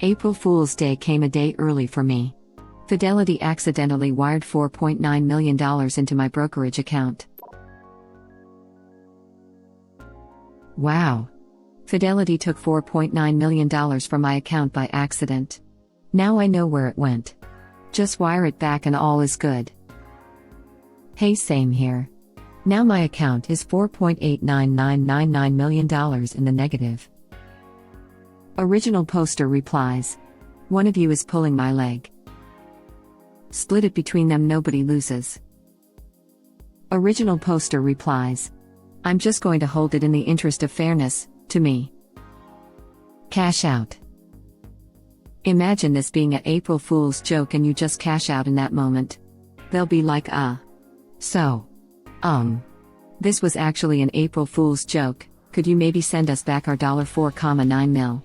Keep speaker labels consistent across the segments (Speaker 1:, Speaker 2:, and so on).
Speaker 1: April Fool's Day came a day early for me. Fidelity accidentally wired $4.9 million into my brokerage account. Wow! Fidelity took $4.9 million from my account by accident. Now I know where it went. Just wire it back and all is good. Hey, same here. Now my account is $4.89999 million in the negative. Original poster replies. One of you is pulling my leg. Split it between them, nobody loses. Original poster replies. I'm just going to hold it in the interest of fairness, to me. Cash out. Imagine this being an April Fool's joke and you just cash out in that moment. They'll be like, this was actually an April Fool's joke, could you maybe send us back our $4.9 mil?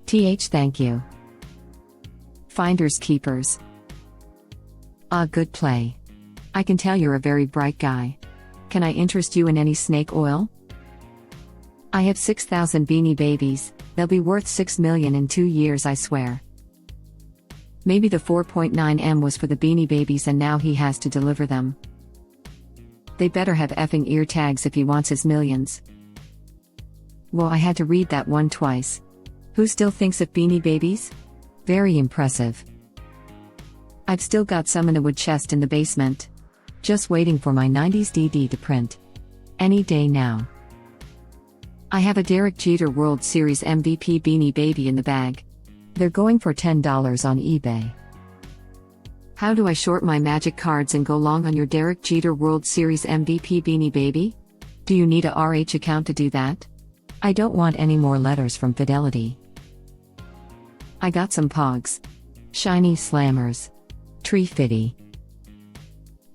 Speaker 1: Thank you. Finders keepers. Good play. I can tell you're a very bright guy. Can I interest you in any snake oil? I have 6,000 Beanie Babies, they'll be worth $6 million in 2 years, I swear. Maybe the 4.9M was for the Beanie Babies and now he has to deliver them. They better have effing ear tags if he wants his millions. Well, I had to read that one twice. Who still thinks of Beanie Babies? Very impressive. I've still got some in a wood chest in the basement. Just waiting for my 90s DD to print. Any day now. I have a Derek Jeter World Series MVP Beanie Baby in the bag. They're going for $10 on eBay. How do I short my Magic cards and go long on your Derek Jeter World Series MVP Beanie Baby? Do you need a RH account to do that? I don't want any more letters from Fidelity. I got some Pogs. Shiny Slammers. Tree Fitty.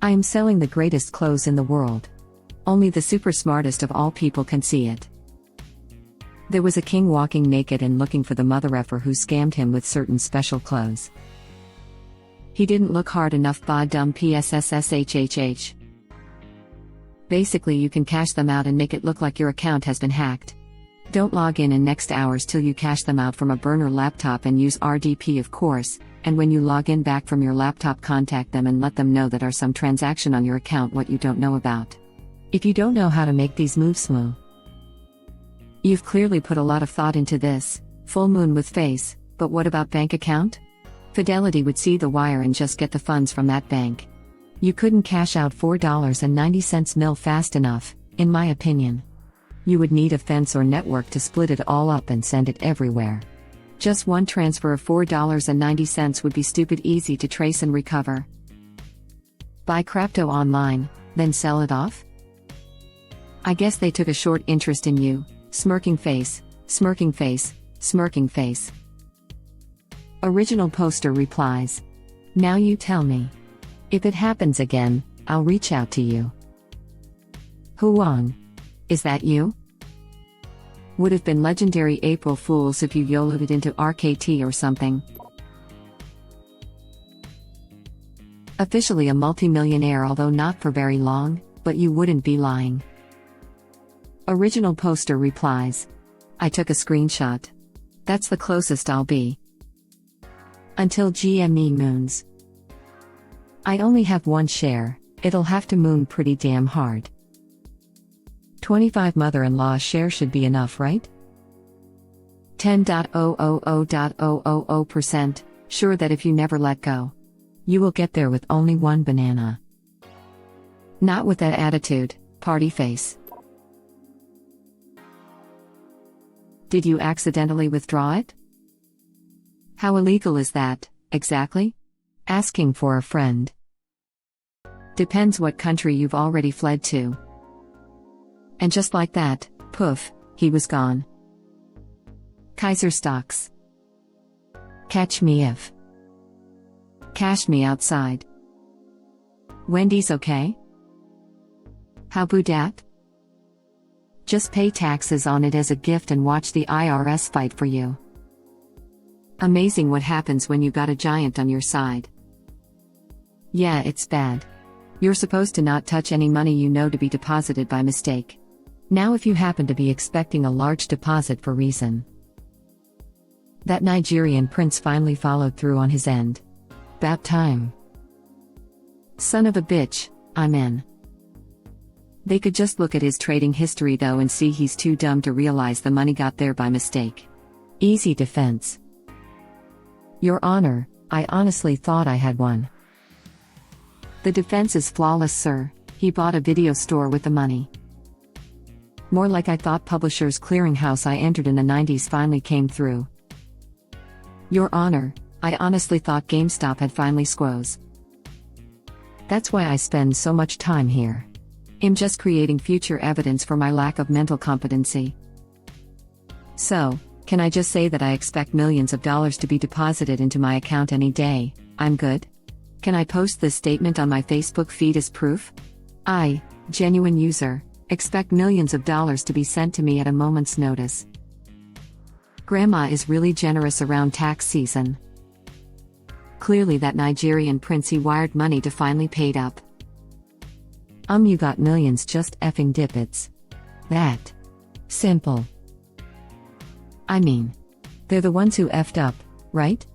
Speaker 1: I am selling the greatest clothes in the world. Only the super smartest of all people can see it. There was a king walking naked and looking for the mother effer who scammed him with certain special clothes. He didn't look hard enough, ba dum psshhh. Basically, you can cash them out and make it look like your account has been hacked. Don't log in next hours till you cash them out from a burner laptop and use RDP, of course, and when you log in back from your laptop, contact them and let them know that are some transaction on your account what you don't know about. If you don't know how to make these moves smooth. You've clearly put a lot of thought into this, full moon with face, but what about bank account? Fidelity would see the wire and just get the funds from that bank. You couldn't cash out $4.90 mil fast enough, in my opinion. You would need a fence or network to split it all up and send it everywhere. Just one transfer of $4.90 would be stupid easy to trace and recover. Buy crypto online, then sell it off? I guess they took a short interest in you, smirking face, smirking face, smirking face. Original poster replies. Now you tell me. If it happens again, I'll reach out to you. Huang. Is that you? Would have been legendary April Fools if you YOLO'd it into RKT or something. Officially a multimillionaire, although not for very long, but you wouldn't be lying. Original poster replies. I took a screenshot. That's the closest I'll be. Until GME moons. I only have one share, it'll have to moon pretty damn hard. 25 mother-in-law share should be enough, right? 10.000.000%, sure that if you never let go, you will get there with only one banana. Not with that attitude, party face. Did you accidentally withdraw it? How illegal is that, exactly? Asking for a friend. Depends what country you've already fled to. And just like that, poof, he was gone. Kaiser stocks. Catch me if. Cash me outside. Wendy's okay? How about that? Just pay taxes on it as a gift and watch the IRS fight for you. Amazing what happens when you got a giant on your side. Yeah, it's bad. You're supposed to not touch any money you know to be deposited by mistake. Now if you happen to be expecting a large deposit for reason. That Nigerian prince finally followed through on his end. About time. Son of a bitch, I'm in. They could just look at his trading history though and see he's too dumb to realize the money got there by mistake. Easy defense. Your Honor, I honestly thought I had one. The defense is flawless, sir. He bought a video store with the money. More like I thought Publishers Clearinghouse I entered in the 90s finally came through. Your Honor, I honestly thought GameStop had finally squoze. That's why I spend so much time here. I'm just creating future evidence for my lack of mental competency. So, can I just say that I expect millions of dollars to be deposited into my account any day? I'm good? Can I post this statement on my Facebook feed as proof? I, genuine user, expect millions of dollars to be sent to me at a moment's notice. Grandma is really generous around tax season. Clearly that Nigerian prince he wired money to finally paid up. You got millions, just effing dippets. That simple. I mean, they're the ones who effed up, right?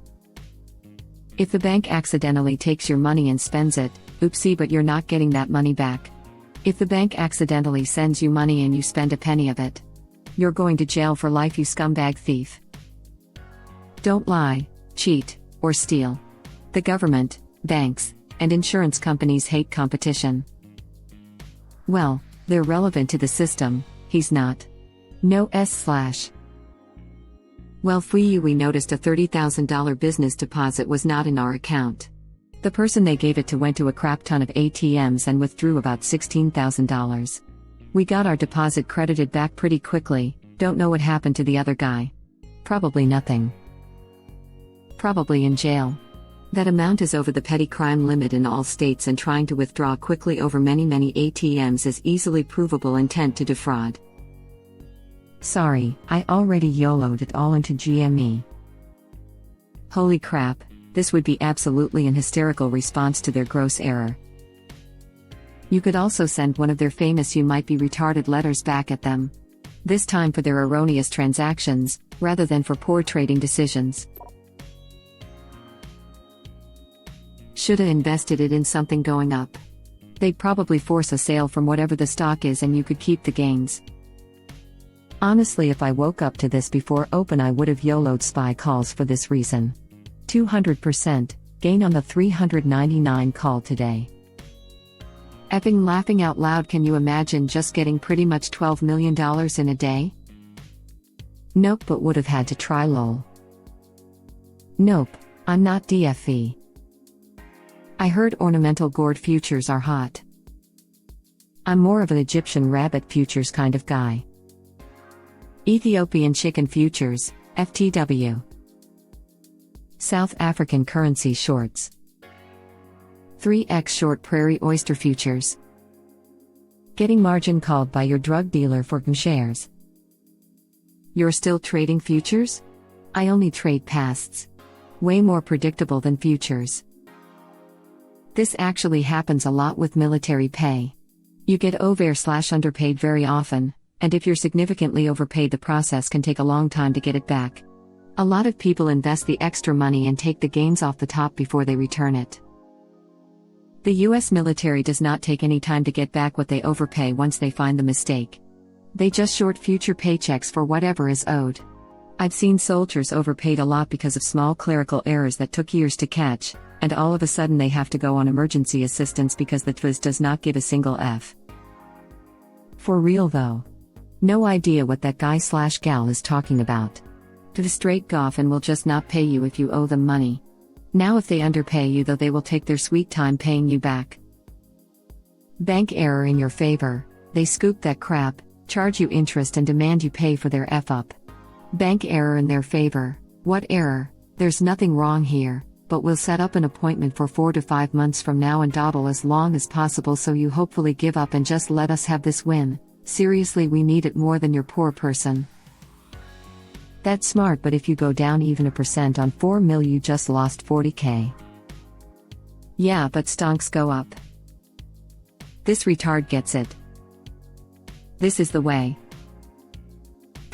Speaker 1: If the bank accidentally takes your money and spends it, oopsie, but you're not getting that money back. If the bank accidentally sends you money and you spend a penny of it, you're going to jail for life, you scumbag thief. Don't lie, cheat, or steal. The government, banks, and insurance companies hate competition. Well, they're relevant to the system, he's not. No s/. Well, we noticed a $30,000 business deposit was not in our account. The person they gave it to went to a crap ton of ATMs and withdrew about $16,000. We got our deposit credited back pretty quickly, don't know what happened to the other guy. Probably nothing. Probably in jail. That amount is over the petty crime limit in all states, and trying to withdraw quickly over many ATMs is easily provable intent to defraud. Sorry, I already YOLO'd it all into GME. Holy crap, this would be absolutely an hysterical response to their gross error. You could also send one of their famous "you might be retarded" letters back at them. This time for their erroneous transactions, rather than for poor trading decisions. Shoulda invested it in something going up. They'd probably force a sale from whatever the stock is and you could keep the gains. Honestly, if I woke up to this before open, I would have YOLO'd SPY calls for this reason. 200% gain on the 399 call today. Epping laughing out loud, can you imagine just getting pretty much $12 million in a day? Nope, but would have had to try lol. Nope, I'm not DFE. I heard ornamental gourd futures are hot. I'm more of an Egyptian rabbit futures kind of guy. Ethiopian chicken futures, FTW. South African currency shorts. 3x short prairie oyster futures. Getting margin called by your drug dealer for shares. You're still trading futures? I only trade pasts. Way more predictable than futures. This actually happens a lot with military pay. You get over/underpaid very often, and if you're significantly overpaid, the process can take a long time to get it back. A lot of people invest the extra money and take the gains off the top before they return it. The US military does not take any time to get back what they overpay once they find the mistake. They just short future paychecks for whatever is owed. I've seen soldiers overpaid a lot because of small clerical errors that took years to catch, and all of a sudden they have to go on emergency assistance because the TWIS does not give a single F. For real though. No idea what that guy/gal is talking about. To straight goff and will just not pay you if you owe them money. Now if they underpay you though, they will take their sweet time paying you back. Bank error in your favor, they scoop that crap, charge you interest and demand you pay for their F up. Bank error in their favor, what error? There's nothing wrong here, but we'll set up an appointment for 4 to 5 months from now and dawdle as long as possible so you hopefully give up and just let us have this win. Seriously, we need it more than your poor person. That's smart, but if you go down even 1% on 4 mil, you just lost 40k. Yeah, but stonks go up. This retard gets it. This is the way.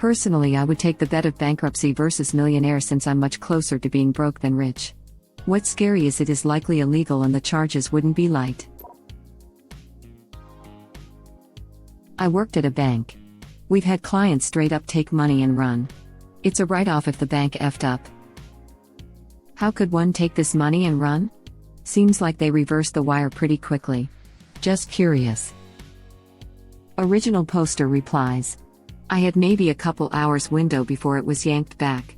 Speaker 1: Personally, I would take the bet of bankruptcy versus millionaire since I'm much closer to being broke than rich. What's scary is it is likely illegal and the charges wouldn't be light. I worked at a bank. We've had clients straight up take money and run. It's a write-off if the bank effed up. How could one take this money and run? Seems like they reversed the wire pretty quickly. Just curious. Original poster replies. I had maybe a couple hours window before it was yanked back.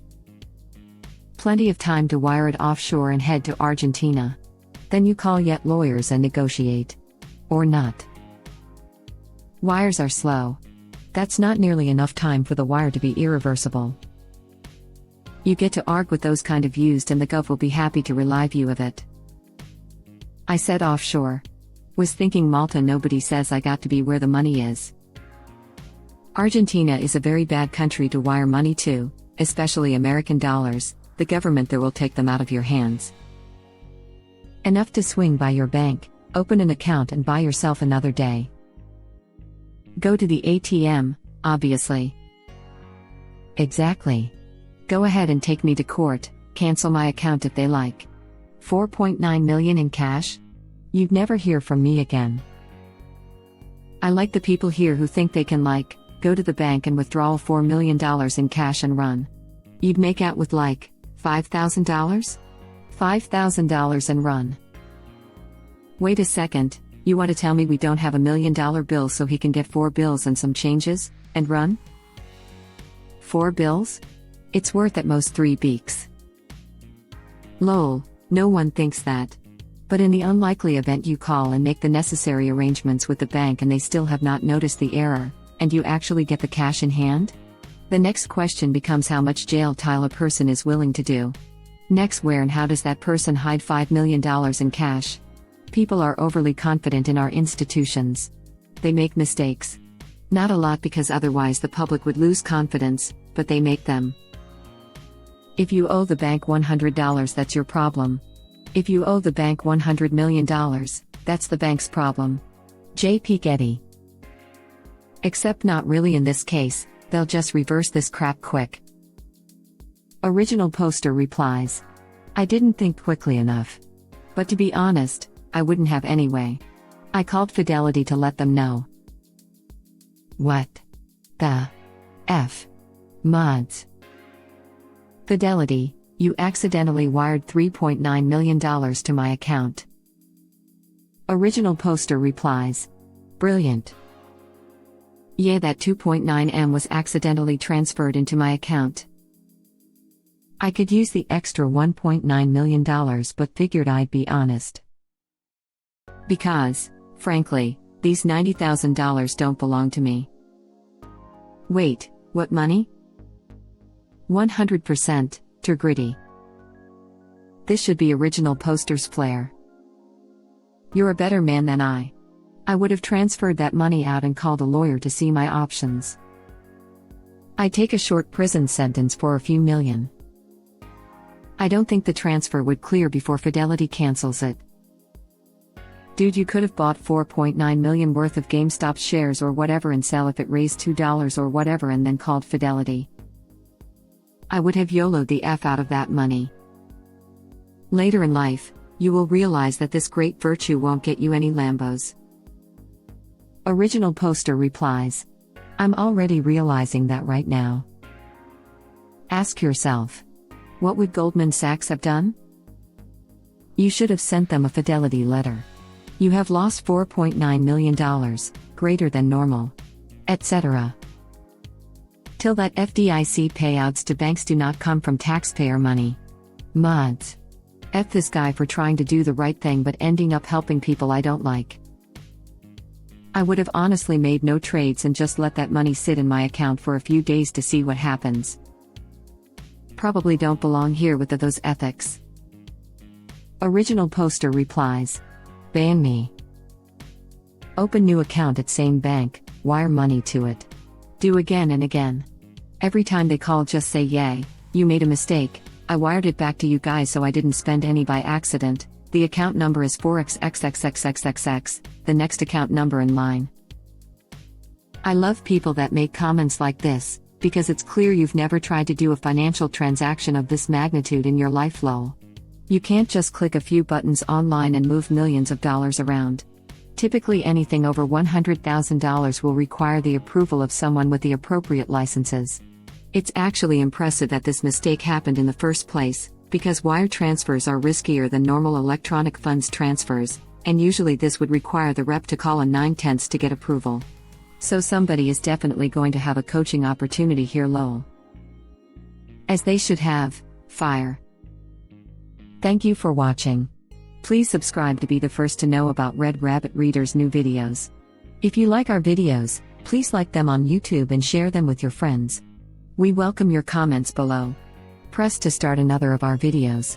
Speaker 1: Plenty of time to wire it offshore and head to Argentina. Then you call yet lawyers and negotiate. Or not. Wires are slow. That's not nearly enough time for the wire to be irreversible. You get to argue with those kind of used and the gov will be happy to relieve you of it. I said offshore. Was thinking Malta. Nobody says I got to be where the money is. Argentina is a very bad country to wire money to, especially American dollars. The government there will take them out of your hands. Enough to swing by your bank, open an account and buy yourself another day. Go to the ATM, obviously. Exactly. Go ahead and take me to court, cancel my account if they like. 4.9 million in cash? You'd never hear from me again. I like the people here who think they can go to the bank and withdraw $4 million in cash and run. You'd make out with $5,000? $5,000 and run. Wait a second, you want to tell me we don't have $1 million bill so he can get 4 bills and some changes, and run? 4 bills? It's worth at most 3 beaks. Lol, no one thinks that. But in the unlikely event you call and make the necessary arrangements with the bank and they still have not noticed the error, and you actually get the cash in hand? The next question becomes how much jail time a person is willing to do. Next, where and how does that person hide $5 million in cash? People are overly confident in our institutions. They make mistakes. Not a lot because otherwise the public would lose confidence, but they make them. If you owe the bank $100, that's your problem. If you owe the bank $100 million, that's the bank's problem. J.P. Getty. Except not really in this case, they'll just reverse this crap quick. Original poster replies. I didn't think quickly enough. But to be honest, I wouldn't have anyway. I called Fidelity to let them know. What the F? Mods. Fidelity, you accidentally wired $3.9 million to my account. Original poster replies. Brilliant. Yeah, that 2.9 M was accidentally transferred into my account. I could use the extra $1.9 million but figured I'd be honest. Because, frankly, these $90,000 don't belong to me. Wait, what money? 100%, gritty. This should be original poster's flair. You're a better man than I. I would have transferred that money out and called a lawyer to see my options. I'd take a short prison sentence for a few million. I don't think the transfer would clear before Fidelity cancels it. Dude, you could have bought 4.9 million worth of GameStop shares or whatever and sell if it raised $2 or whatever and then called Fidelity. I would have YOLO'd the F out of that money. Later in life, you will realize that this great virtue won't get you any Lambos. Original poster replies. I'm already realizing that right now. Ask yourself. What would Goldman Sachs have done? You should have sent them a Fidelity letter. You have lost $4.9 million, greater than normal. Etc. Till that FDIC payouts to banks do not come from taxpayer money. Mods. F this guy for trying to do the right thing but ending up helping people I don't like. I would have honestly made no trades and just let that money sit in my account for a few days to see what happens. Probably don't belong here with those ethics. Original poster replies. Ban me. Open new account at same bank, wire money to it. Do again and again. Every time they call just say yay, you made a mistake, I wired it back to you guys so I didn't spend any by accident, the account number is 4xxxxxxx, the next account number in line. I love people that make comments like this, because it's clear you've never tried to do a financial transaction of this magnitude in your life. Lol. You can't just click a few buttons online and move millions of dollars around. Typically anything over $100,000 will require the approval of someone with the appropriate licenses. It's actually impressive that this mistake happened in the first place, because wire transfers are riskier than normal electronic funds transfers, and usually this would require the rep to call a 9/10 to get approval. So somebody is definitely going to have a coaching opportunity here. Lol. As they should have. Fire. Thank you for watching. Please subscribe to be the first to know about Red Rabbit Reader's new videos. If you like our videos, please like them on YouTube and share them with your friends. We welcome your comments below. Press to start another of our videos.